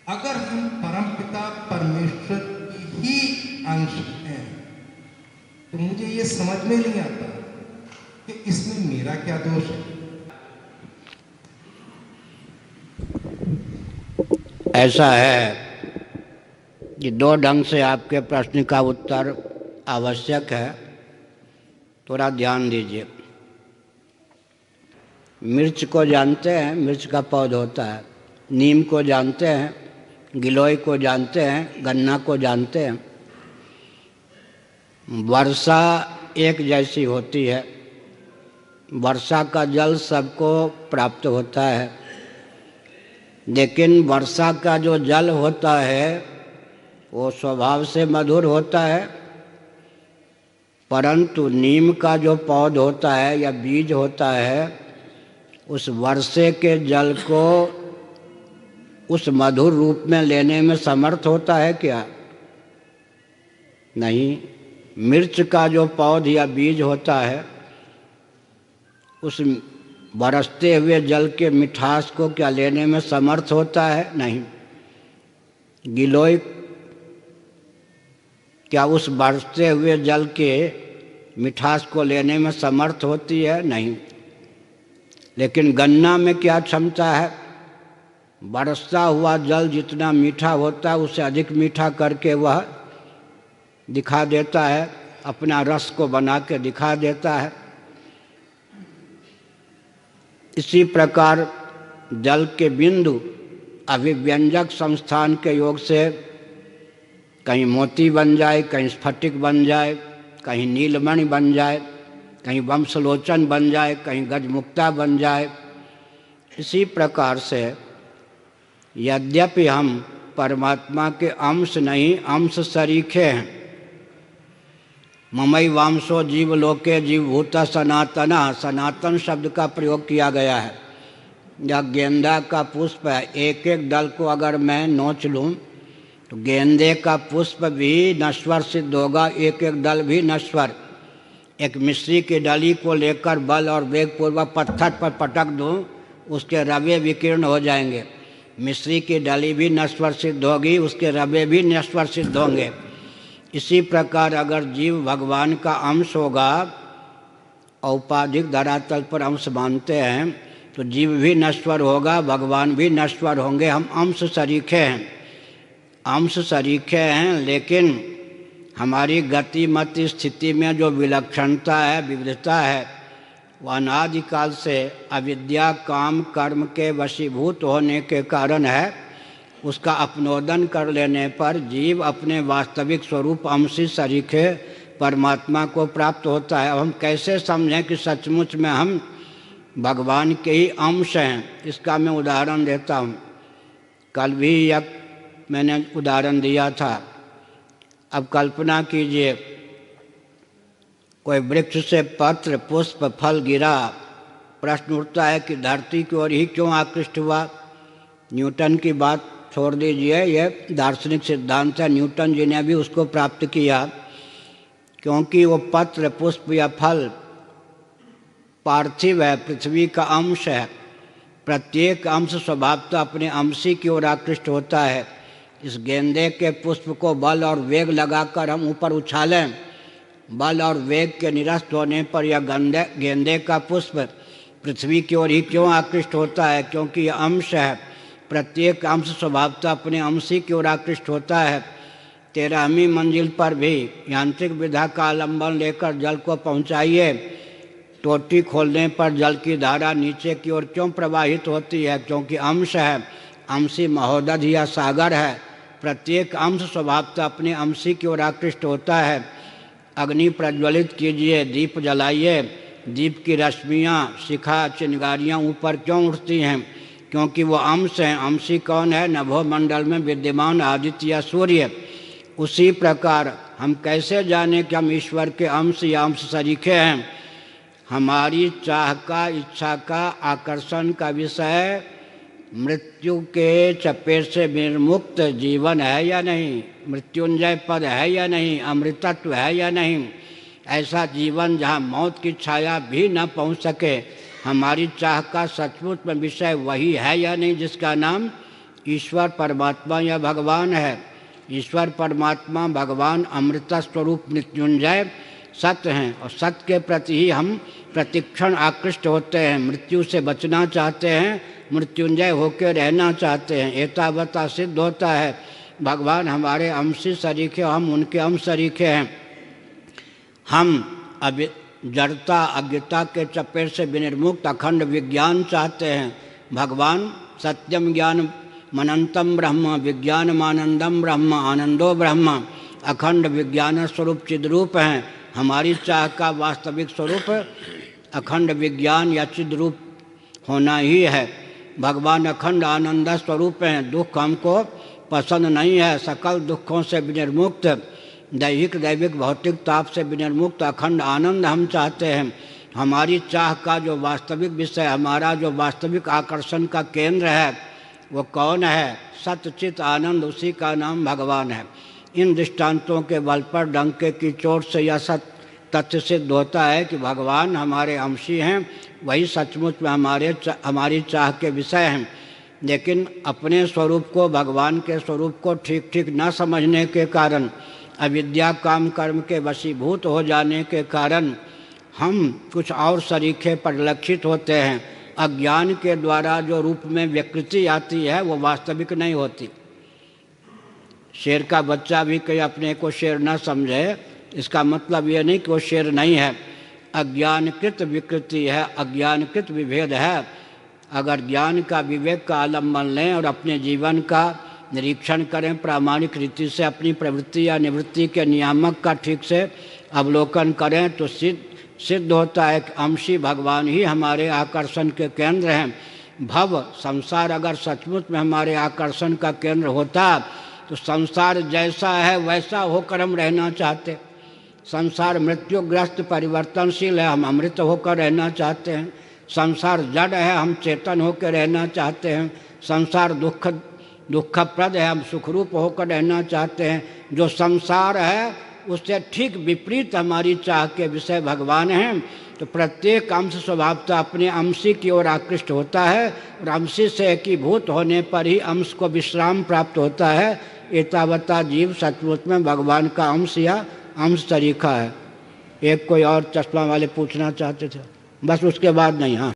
अगर हम परमपिता परमेश्वर की ही अंश हैं तो मुझे ये समझ में नहीं आता कि इसमें मेरा क्या दोष है। ऐसा है कि दो ढंग से आपके प्रश्न का उत्तर आवश्यक है, थोड़ा ध्यान दीजिए। मिर्च को जानते हैं, मिर्च का पौधा होता है। नीम को जानते हैं, गिलोय को जानते हैं, गन्ना को जानते हैं। वर्षा एक जैसी होती है, वर्षा का जल सबको प्राप्त होता है, लेकिन वर्षा का जो जल होता है वो स्वभाव से मधुर होता है, परंतु नीम का जो पौध होता है या बीज होता है उस वर्षे के जल को उस मधुर रूप में लेने में समर्थ होता है क्या? नहीं। मिर्च का जो पौध या बीज होता है उस बरसते हुए जल के मिठास को क्या लेने में समर्थ होता है? नहीं। गिलोय क्या उस बरसते हुए जल के मिठास को लेने में समर्थ होती है? नहीं। लेकिन गन्ना में क्या क्षमता है? बरसता हुआ जल जितना मीठा होता है उससे अधिक मीठा करके वह दिखा देता है, अपना रस को बना के दिखा देता है। इसी प्रकार जल के बिंदु अभिव्यंजक संस्थान के योग से कहीं मोती बन जाए, कहीं स्फटिक बन जाए, कहीं नीलमणि बन जाए, कहीं वंशलोचन बन जाए, कहीं गजमुक्ता बन जाए। इसी प्रकार से यद्यपि हम परमात्मा के अंश नहीं, अंश सरीखे हैं। ममई वांशो जीवलोके जीवभूत सनातना, सनातन शब्द का प्रयोग किया गया है। या गेंदा का पुष्प है, एक एक दल को अगर मैं नोच लूँ तो गेंदे का पुष्प भी नश्वर सिद्ध होगा, एक एक दल भी नश्वर। एक मिश्री की डली को लेकर बल और वेग पूर्वक पत्थर पर पटक दूँ, उसके रवे विकीर्ण हो जाएंगे। मिश्री की डली भी नश्वर सिद्ध होगी, उसके रवे भी नश्वर सिद्ध होंगे। इसी प्रकार अगर जीव भगवान का अंश होगा, औपाधिक धरातल पर अंश मानते हैं, तो जीव भी नश्वर होगा, भगवान भी नश्वर होंगे। हम अंश सरीखे हैं, अंश सरीखे हैं, लेकिन हमारी गति मति स्थिति में जो विलक्षणता है, विविधता है, वह अनादिकाल से अविद्या काम कर्म के वशीभूत होने के कारण है। उसका अपनोदन कर लेने पर जीव अपने वास्तविक स्वरूप अंशी सरीखे परमात्मा को प्राप्त होता है। अब हम कैसे समझें कि सचमुच में हम भगवान के ही अंश हैं? इसका मैं उदाहरण देता हूँ। कल भी एक मैंने उदाहरण दिया था। अब कल्पना कीजिए कोई वृक्ष से पत्र पुष्प फल गिरा, प्रश्न उठता है कि धरती की ओर ही क्यों आकृष्ट हुआ? न्यूटन की बात छोड़ दीजिए, यह दार्शनिक सिद्धांत है, न्यूटन जी ने भी उसको प्राप्त किया, क्योंकि वो पत्र पुष्प या फल पार्थिव है, पृथ्वी का अंश है। प्रत्येक अंश स्वभावतः अपने अंशी की ओर आकृष्ट होता है। इस गेंदे के पुष्प को बल और वेग लगाकर हम ऊपर उछालें, बल और वेग के निरस्त होने पर यह गेंदे का पुष्प पृथ्वी की ओर ही क्यों आकृष्ट होता है? क्योंकि यह अंश है। प्रत्येक अंश स्वभावतः अपने अंशी की ओर आकृष्ट होता है। 13वीं मंजिल पर भी यांत्रिक विधा का आलंबन लेकर जल को पहुंचाइए, टोटी खोलने पर जल की धारा नीचे की ओर क्यों प्रवाहित होती है? क्योंकि अंश है, अंशी महोदध या सागर है। प्रत्येक अंश स्वभावतः अपने अंशी की ओर आकृष्ट होता है। अग्नि प्रज्वलित कीजिए, दीप जलाइए, दीप की रश्मियाँ, शिखा, चिंगारियाँ ऊपर क्यों उठती हैं? क्योंकि वो अंश हैं। अंशी कौन है? नभोमंडल में विद्यमान आदित्य या सूर्य। उसी प्रकार हम कैसे जाने कि हम ईश्वर के अंश या अंश सरीखे हैं? हमारी चाह का, इच्छा का, आकर्षण का विषय मृत्यु के चपेट से विमुक्त जीवन है या नहीं? मृत्युंजय पद है या नहीं? अमृतत्व है या नहीं? ऐसा जीवन जहाँ मौत की छाया भी न पहुँच सके, हमारी चाह का सचमुच में विषय वही है या नहीं जिसका नाम ईश्वर परमात्मा या भगवान है। ईश्वर परमात्मा भगवान अमृत स्वरूप मृत्युंजय सत्य हैं और सत्य के प्रति ही हम प्रतिक्षण आकृष्ट होते हैं, मृत्यु से बचना चाहते हैं, मृत्युंजय होकर रहना चाहते हैं। एतावता सिद्ध होता है भगवान हमारे अंशी सरीखे, हम उनके अंश सरीखे हैं। हम अब जड़ता अज्ञता के चपेट से विनिर्मुक्त अखंड विज्ञान चाहते हैं। भगवान सत्यम ज्ञान मनंतम ब्रह्म विज्ञानमानंदम ब्रह्म आनंदो ब्रह्म अखंड विज्ञान स्वरूप चिद्रूप हैं। हमारी चाह का वास्तविक स्वरूप अखंड विज्ञान या चिद्रूप होना ही है। भगवान अखंड आनंद स्वरूप हैं। दुख हमको पसंद नहीं है। सकल दुखों से विनिर्मुक्त, दैहिक दैविक भौतिक ताप से विनिर्मुक्त अखंड आनंद हम चाहते हैं। हमारी चाह का जो वास्तविक विषय, हमारा जो वास्तविक आकर्षण का केंद्र है वो कौन है? सतचित आनंद, उसी का नाम भगवान है। इन दृष्टांतों के बल पर डंके की चोट से यह सत्य तथ्य सिद्ध होता है कि भगवान हमारे अंशी हैं, वही सचमुच में हमारी चाह के विषय हैं। लेकिन अपने स्वरूप को, भगवान के स्वरूप को ठीक ठीक न समझने के कारण, अविद्या काम कर्म के वशीभूत हो जाने के कारण हम कुछ और सरीखे परिलक्षित होते हैं। अज्ञान के द्वारा जो रूप में विकृति आती है वो वास्तविक नहीं होती। शेर का बच्चा भी कहीं अपने को शेर न समझे, इसका मतलब ये नहीं कि वो शेर नहीं है। अज्ञानकृत विकृति है, अज्ञानकृत विभेद है। अगर ज्ञान का विवेक का आलम्बन लें और अपने जीवन का निरीक्षण करें, प्रामाणिक रीति से अपनी प्रवृत्ति या निवृत्ति के नियामक का ठीक से अवलोकन करें तो सिद्ध होता है कि अंशी भगवान ही हमारे आकर्षण के केंद्र हैं। भव संसार अगर सचमुच में हमारे आकर्षण का केंद्र होता तो संसार जैसा है वैसा होकर हम रहना चाहते। संसार मृत्युग्रस्त परिवर्तनशील है, हम अमृत होकर रहना चाहते हैं। संसार जड़ है, हम चेतन होकर रहना चाहते हैं। संसार दुखप्रद है, हम सुखरूप होकर रहना चाहते हैं। जो संसार है उससे ठीक विपरीत हमारी चाह के विषय भगवान हैं। तो प्रत्येक अंश स्वभावतः अपने अंशी की ओर आकृष्ट होता है और अंशी से एकीभूत होने पर ही अंश को विश्राम प्राप्त होता है। एतावता जीव सचमुच में भगवान का अंश या अंश तरीका है। एक कोई और चश्मा वाले पूछना चाहते थे, बस उसके बाद नहीं। हाँ।